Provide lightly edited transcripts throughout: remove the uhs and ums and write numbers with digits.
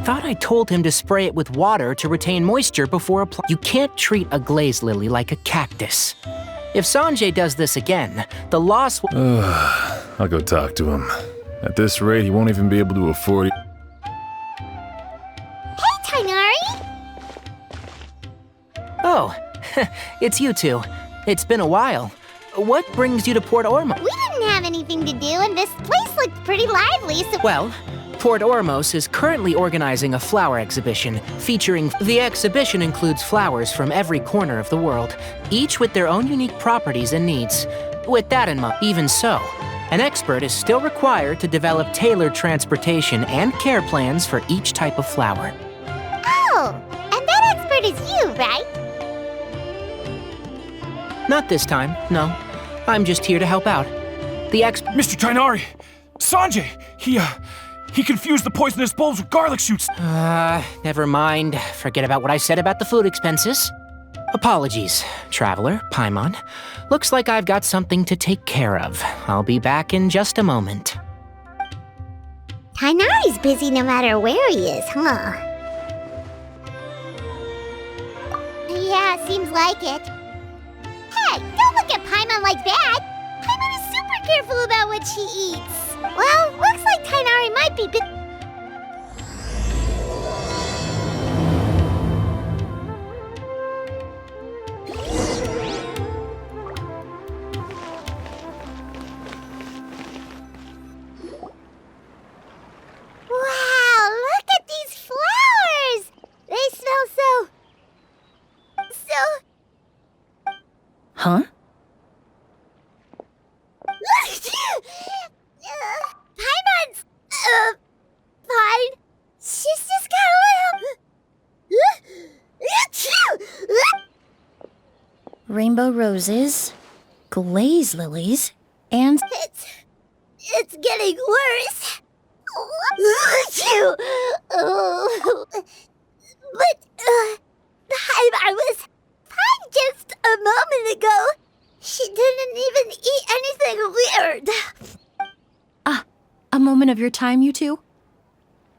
thought I told him to spray it with water to retain moisture before applying. You can't treat a glaze lily like a cactus. If Sanjay does this again, the loss will... I'll go talk to him. At this rate, he won't even be able to afford it. Hey, Tainari! Oh, it's you two. It's been a while. What brings you to Port Ormos? We didn't have anything to do, and this place looked pretty lively, so... Well, Port Ormos is currently organizing a flower exhibition featuring... The exhibition includes flowers from every corner of the world, each with their own unique properties and needs. With that in mind, even so, an expert is still required to develop tailored transportation and care plans for each type of flower. Oh, and that expert is you, right? Not this time, no. I'm just here to help out. Mr. Tainari! Sanjay! He confused the poisonous bulbs with garlic shoots! Never mind. Forget about what I said about the food expenses. Apologies, Traveler, Paimon. Looks like I've got something to take care of. I'll be back in just a moment. Tainari's busy no matter where he is, huh? Yeah, seems like it. Hey, don't look at Paimon like that! Paimon is super careful about what she eats. Well, looks like Tainari might be Wow, look at these flowers! They smell so... Huh? Paimon's... fine. She's just got a little... Rainbow roses, glaze lilies, and... It's getting worse. But, I was fine just a moment ago. She didn't even eat anything weird. A moment of your time, you two?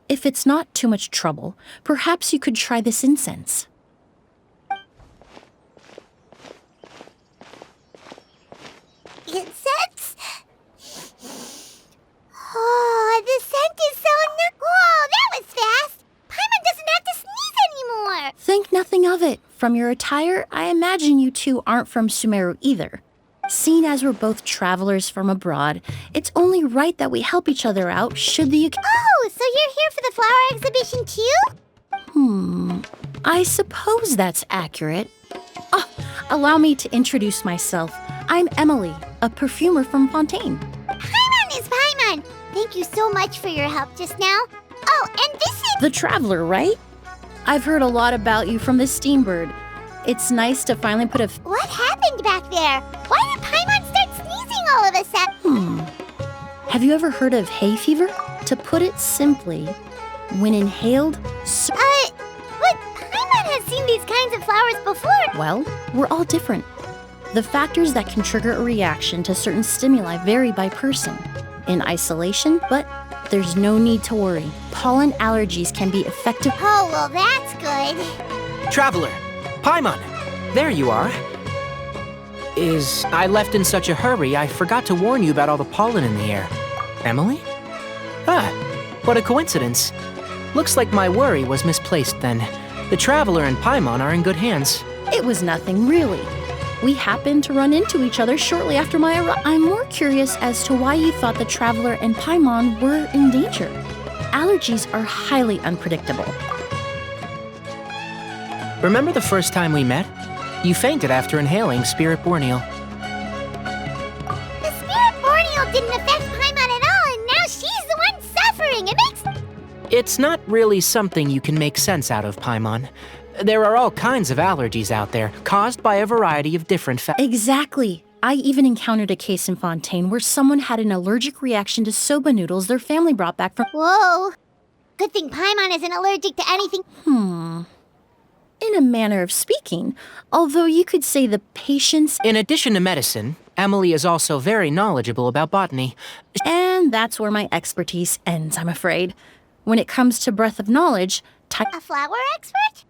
If it's not too much trouble, perhaps you could try this incense. Incense? Oh, the scent is so Whoa, that was fast! Paimon doesn't have to sneeze anymore! Think nothing of it. From your attire, I imagine you two aren't from Sumeru either. Seeing as we're both travelers from abroad, it's only right that we help each other out should the... Oh, so you're here for the flower exhibition too? I suppose that's accurate. Allow me to introduce myself. I'm Emilie, a perfumer from Fontaine. Paimon is Paimon! Thank you so much for your help just now. Oh, and this is... The traveler, right? I've heard a lot about you from the Steambird. It's nice to finally put a... What happened back there? Why did Paimon start sneezing all of a sudden? Have you ever heard of hay fever? To put it simply, when inhaled... But Paimon has seen these kinds of flowers before. Well, we're all different. The factors that can trigger a reaction to certain stimuli vary by person. In isolation, but there's no need to worry. Pollen allergies can be effective... Oh, well, that's good. Traveler, Paimon, there you are. I left in such a hurry, I forgot to warn you about all the pollen in the air. Emilie? What a coincidence. Looks like my worry was misplaced then. The Traveler and Paimon are in good hands. It was nothing, really. We happened to run into each other shortly after my arrival. I'm more curious as to why you thought the Traveler and Paimon were in danger. Allergies are highly unpredictable. Remember the first time we met? You fainted after inhaling Spirit Borneal. The Spirit Borneal didn't affect Paimon at all, and now she's the one suffering. It's not really something you can make sense out of, Paimon. There are all kinds of allergies out there, caused by a variety of different Exactly. I even encountered a case in Fontaine where someone had an allergic reaction to soba noodles their family brought back from... Whoa. Good thing Paimon isn't allergic to anything. In a manner of speaking, although you could say the patient's... In addition to medicine, Emilie is also very knowledgeable about botany. And that's where my expertise ends, I'm afraid. When it comes to breadth of knowledge, A flower expert?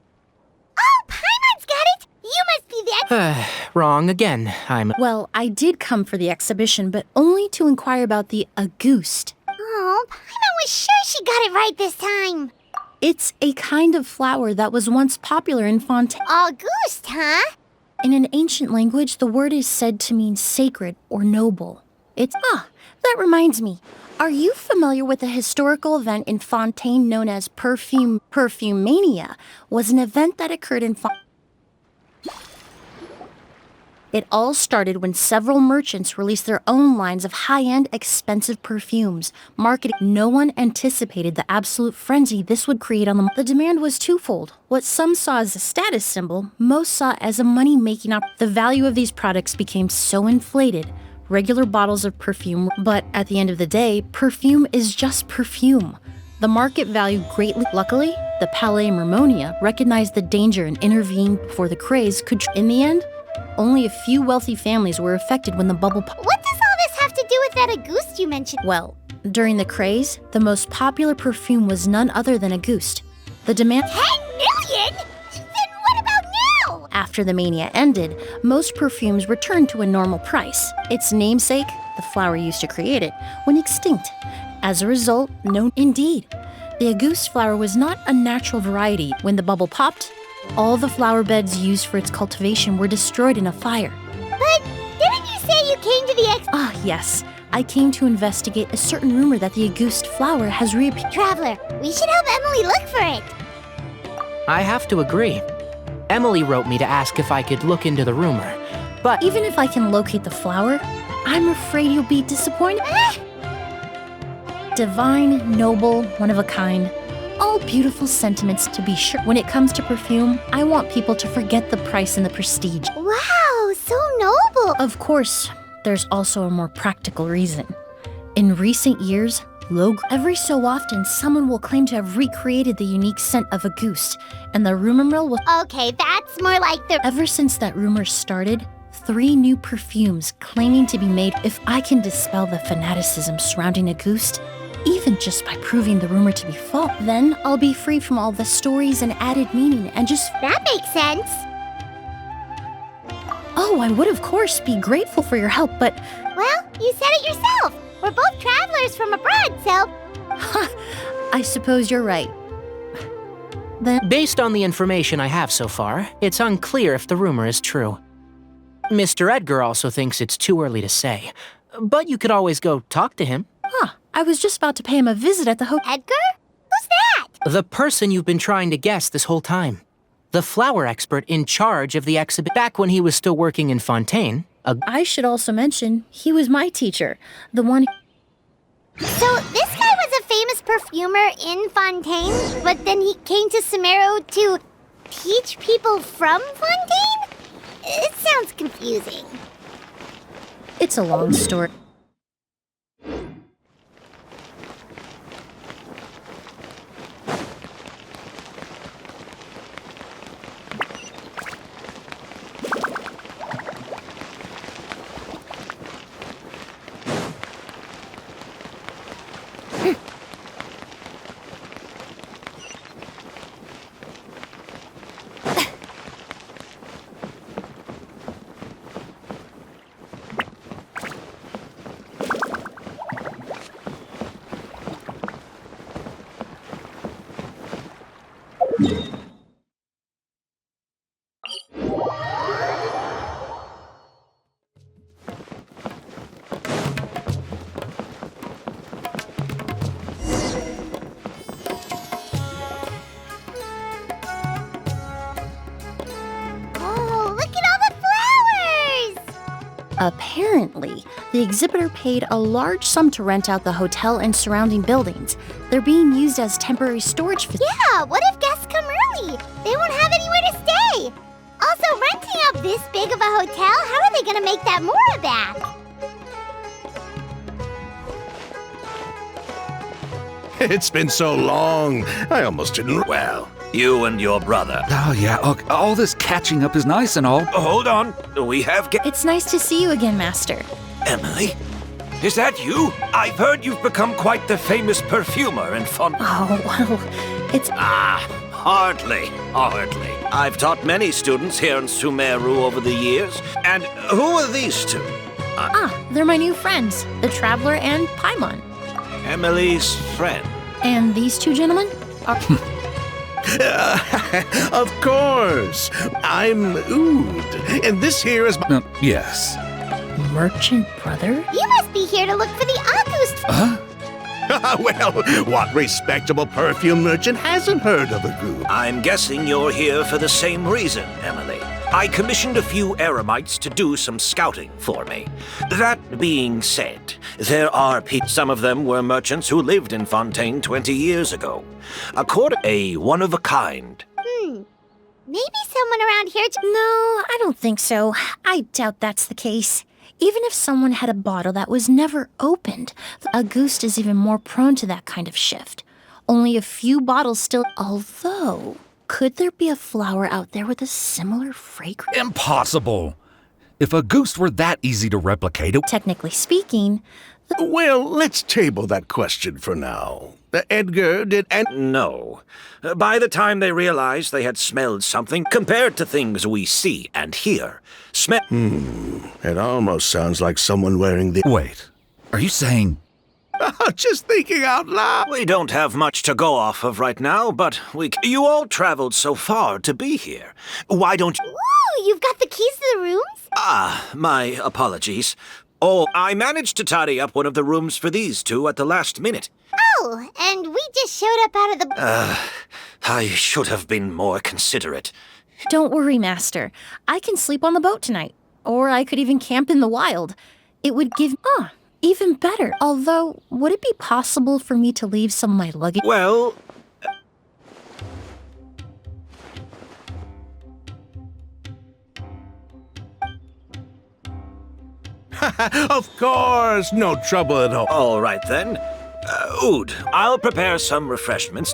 Oh, Paimon's got it! You must be the Wrong again. Well, I did come for the exhibition, but only to inquire about the Auguste. Oh, Paimon was sure she got it right this time. It's a kind of flower that was once popular in Fontaine. Auguste, huh? In an ancient language, the word is said to mean sacred or noble. That reminds me. Are you familiar with a historical event in Fontaine known as Perfumania? Was an event that occurred in Fontaine. It all started when several merchants released their own lines of high-end, expensive perfumes, marketing. No one anticipated the absolute frenzy this would create on the demand was twofold. What some saw as a status symbol, most saw as a money-making opportunity. The value of these products became so inflated, regular bottles of perfume, but at the end of the day, perfume is just perfume. The market value greatly. Luckily, the Palais Mermonia recognized the danger and intervened before the craze could. In the end, only a few wealthy families were affected when the bubble popped. What does all this have to do with that Auguste you mentioned? Well, during the craze, the most popular perfume was none other than Auguste. The demand. 10 million? Then what about now? After the mania ended, most perfumes returned to a normal price. Its namesake, the flower used to create it, went extinct. As a result, indeed. The Auguste flower was not a natural variety. When the bubble popped, all the flower beds used for its cultivation were destroyed in a fire. But didn't you say you came to the Yes. I came to investigate a certain rumor that the Auguste flower has reappeared. Traveler, we should help Emilie look for it. I have to agree. Emilie wrote me to ask if I could look into the rumor, but Even if I can locate the flower, I'm afraid you'll be disappointed. Divine, noble, one of a kind. All beautiful sentiments, to be sure. When it comes to perfume, I want people to forget the price and the prestige. Wow, so noble. Of course, there's also a more practical reason. In recent years, every so often, someone will claim to have recreated the unique scent of Auguste, and the rumor mill will. Okay, that's more like the... Ever since that rumor started, 3 new perfumes claiming to be made. If I can dispel the fanaticism surrounding Auguste, even just by proving the rumor to be false, then I'll be free from all the stories and added meaning and just... That makes sense. Oh, I would of course be grateful for your help, but... Well, you said it yourself. We're both travelers from abroad, so... I suppose you're right. Then... based on the information I have so far, it's unclear if the rumor is true. Mr. Edgar also thinks it's too early to say, but you could always go talk to him. I was just about to pay him a visit at the hotel. Edgar? Who's that? The person you've been trying to guess this whole time. The flower expert in charge of the exhibit. Back when he was still working in Fontaine. I should also mention, he was my teacher, the one... So this guy was a famous perfumer in Fontaine, but then he came to Sumeru to teach people from Fontaine? It sounds confusing. It's a long story. Apparently, the exhibitor paid a large sum to rent out the hotel and surrounding buildings. They're being used as temporary storage facilities. Yeah, what if guests come early? They won't have anywhere to stay. Also, renting out this big of a hotel, how are they going to make that more back? It's been so long. I almost didn't... Well, you and your brother. Oh, yeah, all this catching up is nice and all. Hold on. We have... It's nice to see you again, Master. Emilie? is that you? I've heard you've become quite the famous perfumer in Fontaine. Oh, well, it's... Hardly. I've taught many students here in Sumeru over the years. And who are these two? They're my new friends, the Traveler and Paimon. Emilie's friend. And these two gentlemen are... Of course. I'm Oud, and this here is my... Yes. Merchant brother? You must be here to look for the August. Well, what respectable perfume merchant hasn't heard of a group? I'm guessing you're here for the same reason, Emilie. I commissioned a few eremites to do some scouting for me. That being said, there are some of them were merchants who lived in Fontaine 20 years ago. According a one-of-a-kind. Maybe someone around here No, I don't think so. I doubt that's the case. Even if someone had a bottle that was never opened, Auguste is even more prone to that kind of shift. Only a few bottles still... Although, could there be a flower out there with a similar fragrance? Impossible. If Auguste were that easy to replicate, Technically speaking, Well, let's table that question for now. Edgar, did... No. By the time they realized they had smelled something compared to things we see and hear, It almost sounds like someone wearing the... Wait, are you saying... Just thinking out loud. We don't have much to go off of right now, but you all traveled so far to be here. Why don't you... Ooh, you've got the keys to the rooms? My apologies. Oh, I managed to tidy up one of the rooms for these two at the last minute. Oh, and we just showed up out of the... I should have been more considerate. don't worry, Master. I can sleep on the boat tonight. Or I could even camp in the wild. It would give... even better. Although, would it be possible for me to leave some of my luggage? Well... Of course, no trouble at all. All right, then. Oud, I'll prepare some refreshments.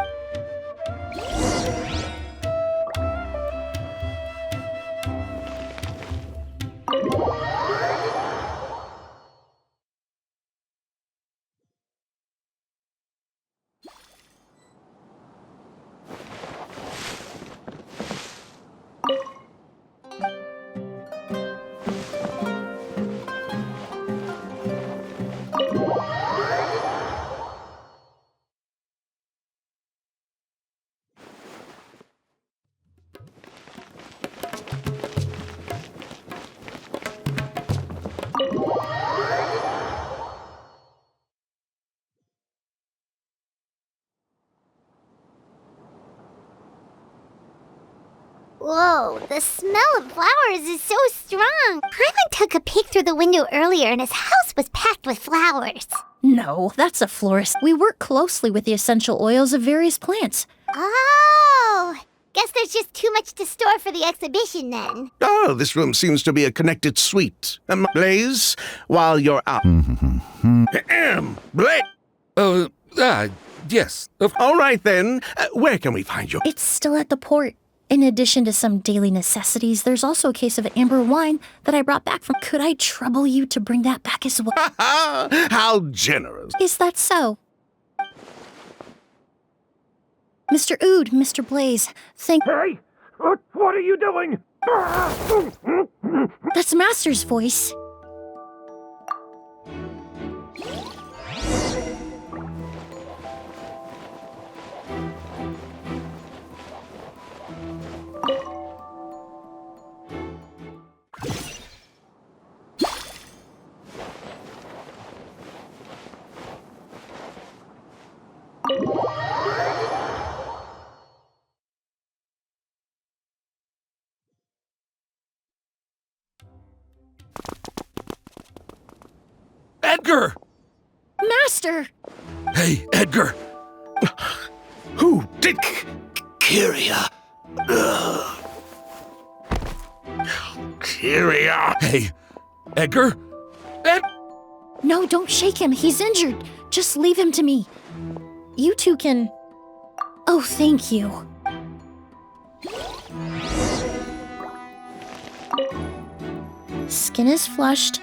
Whoa, the smell of flowers is so strong. Hyman took a peek through the window earlier and his house was packed with flowers. No, that's a florist. We work closely with the essential oils of various plants. Oh, guess there's just too much to store for the exhibition then. Oh, this room seems to be a connected suite. Blaze, while you're out. Blaze! Yes. All right, then. Where can we find you? It's still at the port. In addition to some daily necessities, there's also a case of amber wine that I brought back from... Could I trouble you to bring that back as well? How generous. Is that so? Mr. Oud, Mr. Blaze, thank... Hey! What are you doing? That's Master's voice. Edgar! Master! Hey, Edgar! Who did... Kyria. Kyria. Hey, Edgar? No, don't shake him. He's injured. Just leave him to me. You two can... Oh, thank you. Skin is flushed.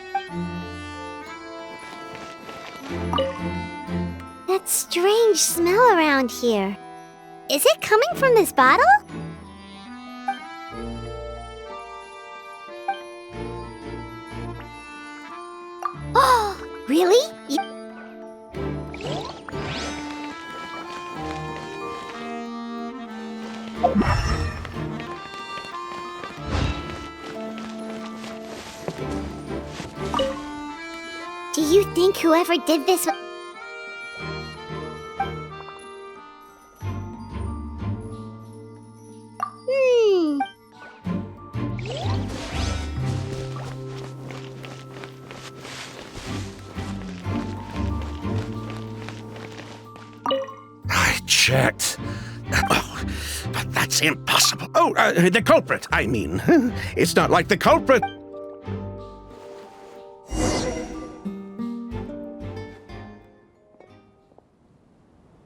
That strange smell around here. Is it coming from this bottle? Oh, really? Do you think whoever did this... I checked. Oh, but that's impossible. Oh, the culprit, I mean. It's not like the culprit.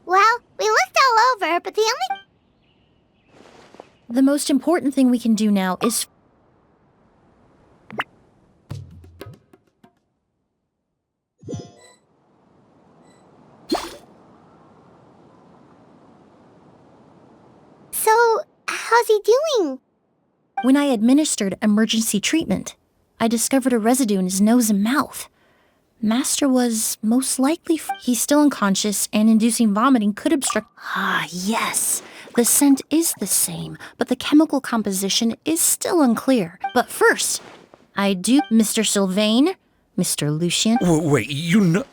Well, we looked all over, but the only... The most important thing we can do now is... So, how's he doing? When I administered emergency treatment, I discovered a residue in his nose and mouth. Master was most likely... He's still unconscious, and inducing vomiting could obstruct... Ah, yes. The scent is the same, but the chemical composition is still unclear. But first, I do... Mr. Sylvain, Mr. Lucien... Wait, you know...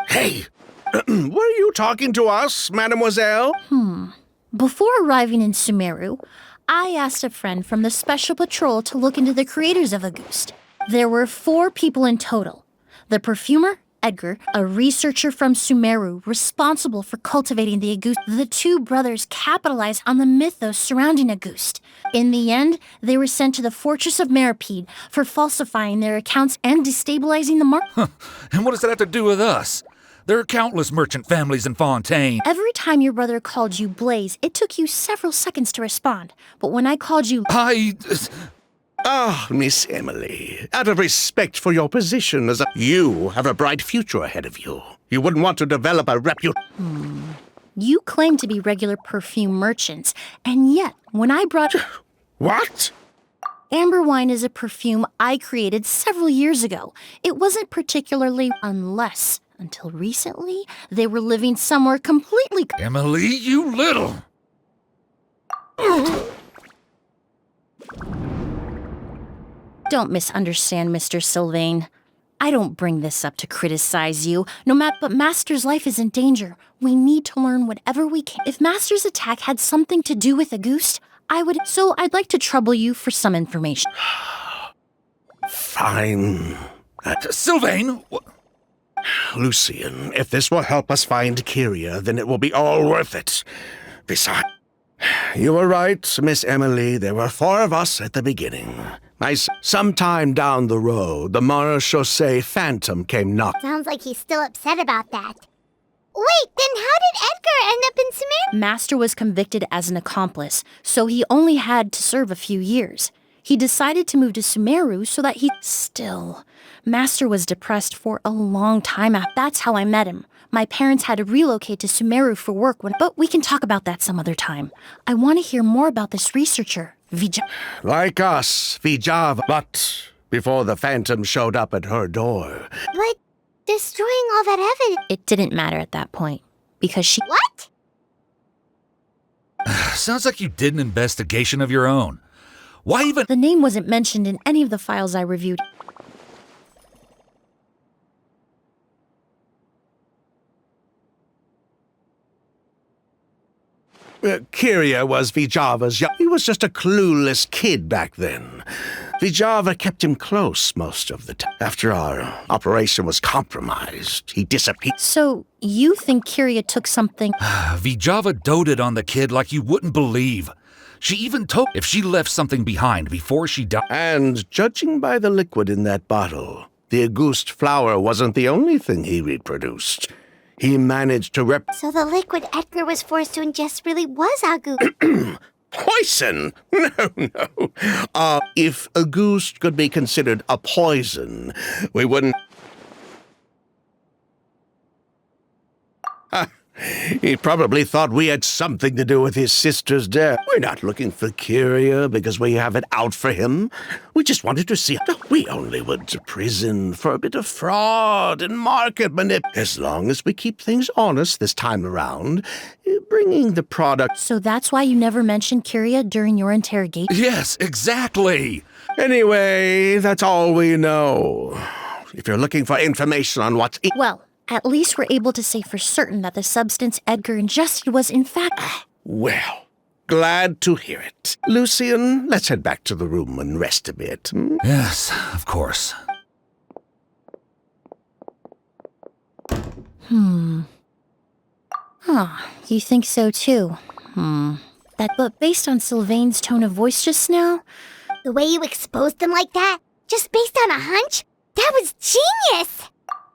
Hey, were you talking to us, mademoiselle? Before arriving in Sumeru, I asked a friend from the Special Patrol to look into the creators of Auguste. There were 4 people in total. The perfumer, Edgar, a researcher from Sumeru responsible for cultivating the Auguste. The 2 brothers capitalized on the mythos surrounding Auguste. In the end, they were sent to the Fortress of Meripede for falsifying their accounts and destabilizing the market. And what does that have to do with us? There are countless merchant families in Fontaine. Every time your brother called you Blaze, it took you several seconds to respond. But when I called you... Ah, Miss Emilie, out of respect for your position as you have a bright future ahead of you. You wouldn't want to develop a reputation. You claim to be regular perfume merchants, and yet, when I brought... What? Amber wine is a perfume I created several years ago. It wasn't particularly unless, until recently, they were living somewhere completely... Emilie, you little... Don't misunderstand, Mr. Sylvain. I don't bring this up to criticize you, but Master's life is in danger. We need to learn whatever we can. If Master's attack had something to do with Auguste, so I'd like to trouble you for some information. Fine. Sylvain! Lucien, if this will help us find Kyria, then it will be all worth it. Besides, you were right, Miss Emilie. There were 4 of us at the beginning. Sometime down the road, the Marechaussee Phantom came knocking. Sounds like he's still upset about that. Wait, then how did Edgar end up in Sumeru? Master was convicted as an accomplice, so he only had to serve a few years. He decided to move to Sumeru so that he... Still, Master was depressed for a long time. That's how I met him. My parents had to relocate to Sumeru for work, but we can talk about that some other time. I want to hear more about this researcher, Like us, Vijava. But before the Phantom showed up at her door... But destroying all that evidence... It didn't matter at that point, because she... What? Sounds like you did an investigation of your own. Why even... The name wasn't mentioned in any of the files I reviewed. Kyria was Vijava's young... He was just a clueless kid back then. Vijava kept him close most of the time. After our operation was compromised, he disappeared. So, you think Kyria took something... Vijava doted on the kid like you wouldn't believe. She even told if she left something behind before she died. And judging by the liquid in that bottle, the Auguste flower wasn't the only thing he reproduced. He managed to So the liquid Edgar was forced to ingest really was Auguste. Poison? No. If Auguste could be considered a poison, we wouldn't... He probably thought we had something to do with his sister's death. We're not looking for Kyria because we have it out for him. We just wanted to see. We only went to prison for a bit of fraud and market manip. As long as we keep things honest this time around, bringing the product. So that's why you never mentioned Kyria during your interrogation? Yes, exactly. Anyway, that's all we know. If you're looking for information on what's... Well, at least we're able to say for certain that the substance Edgar ingested was in fact... Well, glad to hear it. Lucian, let's head back to the room and rest a bit. Yes, of course. You think so too? But based on Sylvain's tone of voice just now... The way you exposed them like that, just based on a hunch? That was genius!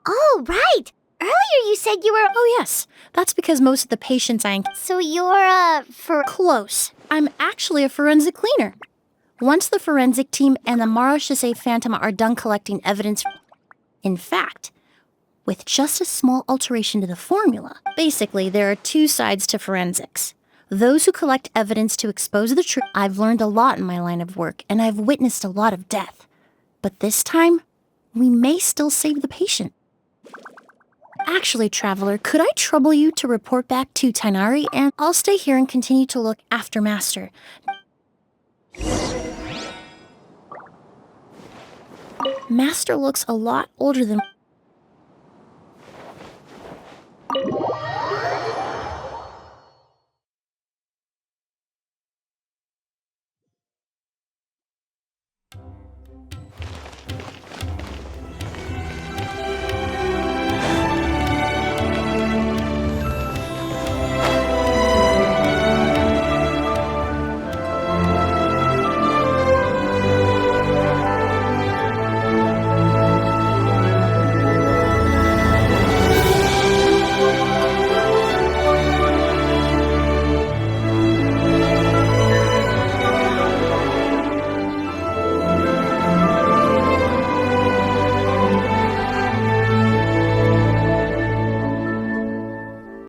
Oh, right! Earlier you said you were... Oh yes, that's because most of the patients So you're, Close. I'm actually a forensic cleaner. Once the forensic team and the Marechaussee Phantom are done collecting evidence... In fact, with just a small alteration to the formula. Basically, there are two sides to forensics. Those who collect evidence to expose the truth. I've learned a lot in my line of work, and I've witnessed a lot of death. But this time, we may still save the patient. Actually, Traveler, could I trouble you to report back to Tainari, and I'll stay here and continue to look after Master. Master looks a lot older than...